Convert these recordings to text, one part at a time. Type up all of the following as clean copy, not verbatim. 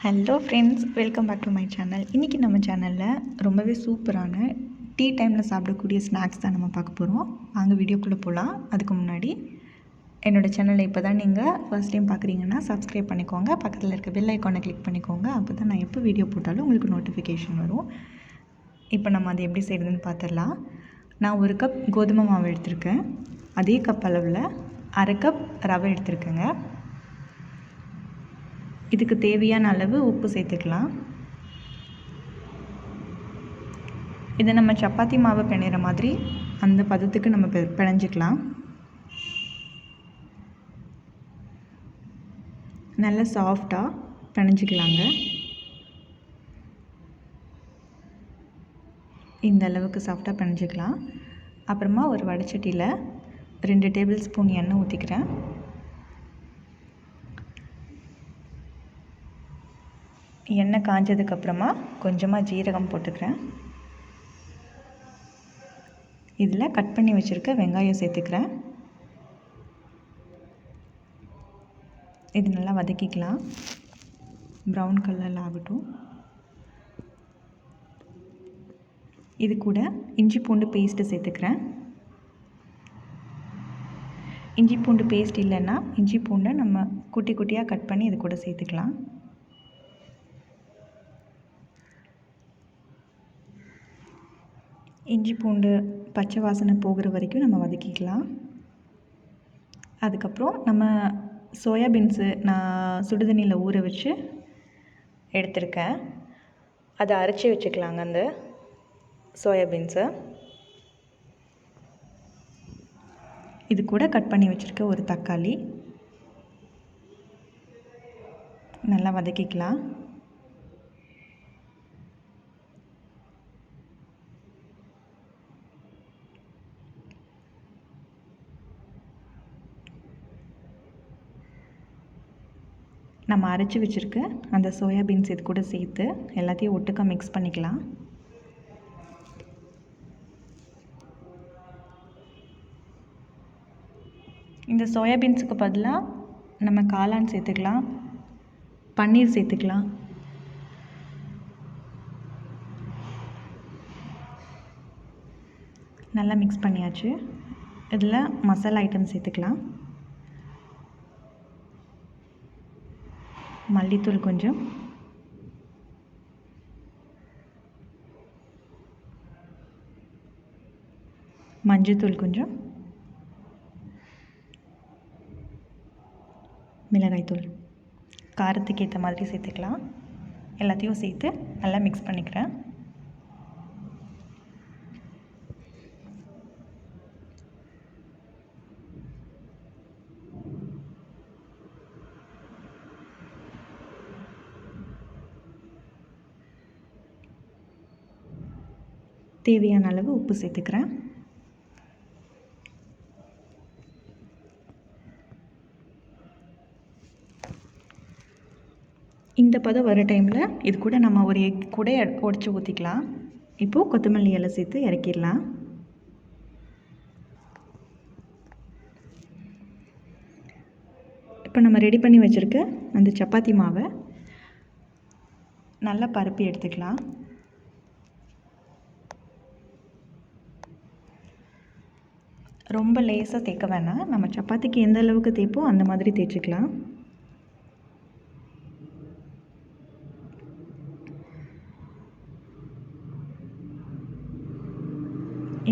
Hello friends, welcome back to my channel. இன்றைக்கி நம்ம சேனலில் ரொம்பவே சூப்பரான டீ டைமில் சாப்பிடக்கூடிய ஸ்நாக்ஸ் தான் நம்ம பார்க்க போகிறோம். வாங்க வீடியோக்குள்ளே போகலாம். அதுக்கு முன்னாடி என்னோடய சேனலை இப்போ தான் நீங்கள் ஃபர்ஸ்ட் டைம் பார்க்குறீங்கன்னா சப்ஸ்கிரைப் பண்ணிக்கோங்க. பக்கத்தில் இருக்க பெல் ஐக்கானை கிளிக் பண்ணிக்கோங்க. அப்போ தான் நான் எப்போ வீடியோ போட்டாலும் உங்களுக்கு நோட்டிஃபிகேஷன் வரும். இப்போ நம்ம அதை எப்படி செய்கிறதுன்னு பார்த்துடலாம். நான் 1 கப் கோதுமை மாவு எடுத்திருக்கேன். அதே கப் அளவில் 1/2 கப் ரவை எடுத்திருக்கேங்க. இதுக்கு தேவையான அளவு உப்பு சேர்த்துக்கலாம். இதை நம்ம சப்பாத்தி மாவு பிணையிற மாதிரி அந்த பதத்துக்கு நம்ம பிணைஞ்சிக்கலாம். நல்ல சாஃப்டாக பிணைஞ்சிக்கலாங்க. இந்த அளவுக்கு சாஃப்டாக பிணைஞ்சிக்கலாம். அப்புறமா ஒரு வடைச்சட்டியில் 2 டேபிள் ஸ்பூன் எண்ணெய் ஊற்றிக்கிறேன். எண்ணெய் காஞ்சதுக்கப்புறமா கொஞ்சமாக ஜீரகம் போட்டுக்கிறேன். இதில் கட் பண்ணி வச்சுருக்க வெங்காயம் சேர்த்துக்கிறேன். இது நல்லா வதக்கிக்கலாம். ப்ரௌன் கலரில் ஆகட்டும். இது கூட இஞ்சி பூண்டு பேஸ்ட்டு சேர்த்துக்கிறேன். இஞ்சி பூண்டு பேஸ்ட் இல்லைன்னா இஞ்சி பூண்டை நம்ம குட்டி குட்டியாக கட் பண்ணி இது கூட சேர்த்துக்கலாம். இஞ்சி பூண்டு பச்சை வாசனை போகிற வரைக்கும் நம்ம வதக்கிக்கலாம். அதுக்கப்புறம் நம்ம சோயாபீன்ஸு நான் சுடுதண்ணியில் ஊற வச்சு எடுத்திருக்கேன். அதை அரைச்சி வச்சுக்கலாங்க. அந்த சோயாபீன்ஸை இது கூட கட் பண்ணி வச்சுருக்க ஒரு தக்காளி நல்லா வதக்கிக்கலாம். நம்ம அரைச்சி வச்சுருக்க அந்த சோயாபீன்ஸ் இது கூட சேர்த்து எல்லாத்தையும் ஒட்டுக்கா மிக்ஸ் பண்ணிக்கலாம். இந்த சோயாபீன்ஸுக்கு பதிலாக நம்ம காளான் சேர்த்துக்கலாம், பன்னீர் சேர்த்துக்கலாம். நல்லா மிக்ஸ் பண்ணியாச்சு. இதில் மசாலா ஐட்டம் சேர்த்துக்கலாம். மல்லித்தூள் கொஞ்சம், மஞ்சத்தூள் கொஞ்சம், மிளகாய்த்தூள் காரத்துக்கு ஏற்ற மாதிரி சேர்த்துக்கலாம். எல்லாத்தையும் சேர்த்து நல்லா மிக்ஸ் பண்ணிக்கிறேன். தேவையான அளவு உப்பு சேர்த்துக்கிறேன். இந்த பதம் வர டைமில் இது கூட நம்ம ஒரு எக் கூட உடச்சி ஊற்றிக்கலாம். இப்போது கொத்தமல்லி இலை சேர்த்து இறக்கிடலாம். இப்போ நம்ம ரெடி பண்ணி வச்சுருக்க அந்த சப்பாத்தி மாவை நல்லா பரப்பி எடுத்துக்கலாம். ரொம்ப லேசாக தேய்க்க வேணாம். நம்ம சப்பாத்திக்கு எந்த அளவுக்கு தேய்ப்போ அந்த மாதிரி தேய்ச்சிக்கலாம்.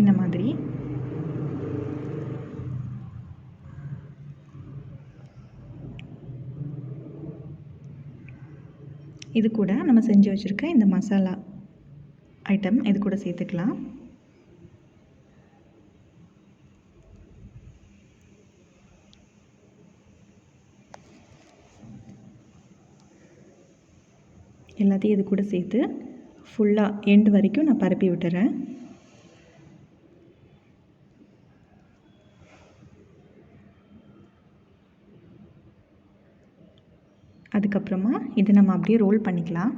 இந்த மாதிரி இது கூட நம்ம செஞ்சு வச்சுருக்க இந்த மசாலா ஐட்டம் இது கூட சேர்த்துக்கலாம். எல்லாத்தையும் இது கூட சேர்த்து ஃபுல்லாக எண்டு வரைக்கும் நான் பரப்பி விட்டுறேன். அதுக்கப்புறமா இதை நம்ம அப்படியே ரோல் பண்ணிக்கலாம்.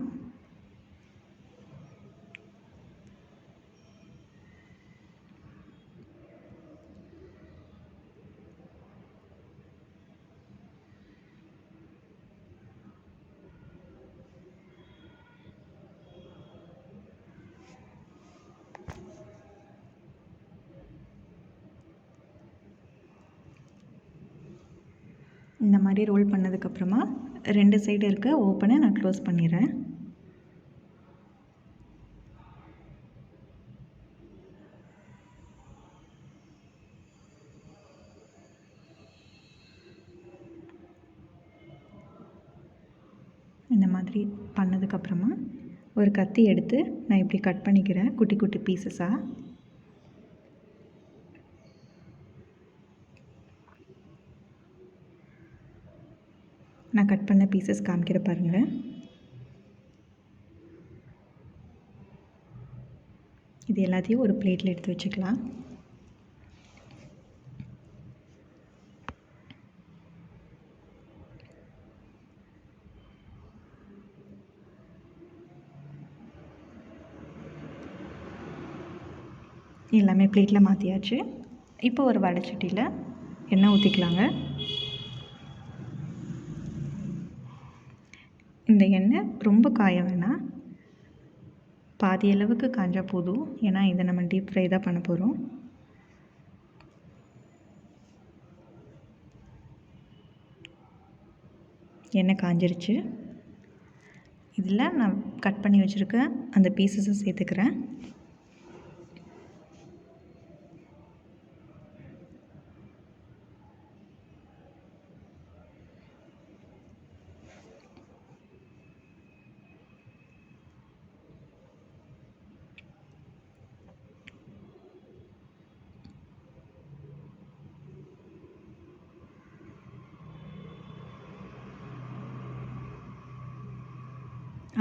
இந்த மாதிரி ரோல் பண்ணதுக்கப்புறமா 2 சைடு இருக்க ஓப்பனை நான் க்ளோஸ் பண்ணிடுறேன். இந்த மாதிரி பண்ணதுக்கப்புறமா ஒரு கத்தி எடுத்து நான் இப்படி கட் பண்ணிக்கிறேன் குட்டி குட்டி பீசஸாக. நான் கட் பண்ண பீசஸ் காமிக்கிற பாருங்கள். இது எல்லாத்தையும் ஒரு பிளேட்டில் எடுத்து வச்சுக்கலாம். எல்லாமே பிளேட்டில் மாற்றியாச்சு. இப்போ ஒரு வடைச்சட்டியில் எண்ணெய் ஊற்றிக்கலாங்க. இந்த எண்ணெய் ரொம்ப காய வேணாம், பாதி அளவுக்கு காஞ்சால் போதும். ஏன்னா இதை நம்ம டீப் ஃப்ரை தான் பண்ண போகிறோம். எண்ணெய் காஞ்சிருச்சு. இதில் நான் கட் பண்ணி வச்சுருக்க அந்த பீசஸை சேர்த்துக்கிறேன்.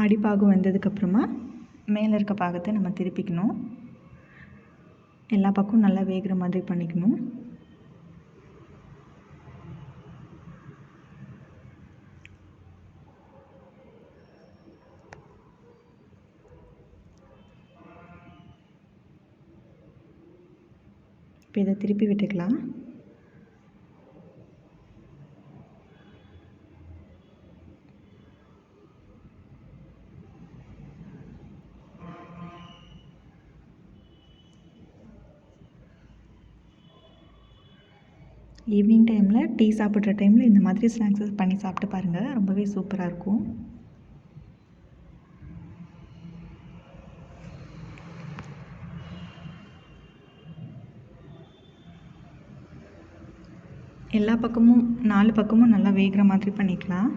அடிப்பாகம் வந்ததுக்கப்புறமா மேலே இருக்க பாகத்தை நம்ம திருப்பிக்கணும். எல்லா பக்கமும் நல்லா வேகிற மாதிரி பண்ணிக்கணும். இப்போ இதை திருப்பி விட்டுக்கலாம். ஈவினிங் டைமில் டீ சாப்பிட்ற டைமில் இந்த மாதிரி ஸ்நாக்ஸஸ் பண்ணி சாப்பிட்டு பாருங்கள், ரொம்பவே சூப்பராக இருக்கும். எல்லா பக்கமும் 4 பக்கமும் நல்லா வேகிற மாதிரி பண்ணிக்கலாம்.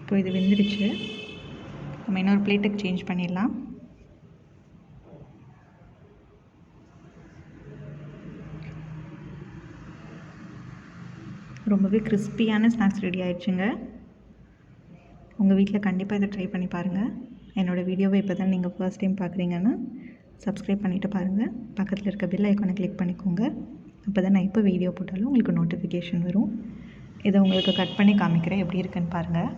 இப்போ இது வெந்துடுச்சு. நம்ம இன்னொரு பிளேட்டுக்கு சேஞ்ச் பண்ணிடலாம். ரொம்பவே கிறிஸ்பியான ஸ்நாக்ஸ் ரெடி ஆயிடுச்சுங்க. உங்கள் வீட்டில் கண்டிப்பாக இதை ட்ரை பண்ணி பாருங்கள். என்னோடய வீடியோவை இப்போ தான் நீங்கள் ஃபர்ஸ்ட் டைம் பார்க்குறீங்கன்னா சப்ஸ்கிரைப் பண்ணிவிட்டு பாருங்கள். பக்கத்தில் இருக்க பெல் ஐக்கானை கிளிக் பண்ணிக்கோங்க. அப்போ தான் நான் இப்போ வீடியோ போட்டாலும் உங்களுக்கு நோட்டிஃபிகேஷன் வரும். இதை உங்களுக்கு கட் பண்ணி காமிக்கிறேன், எப்படி இருக்குன்னு பாருங்கள்.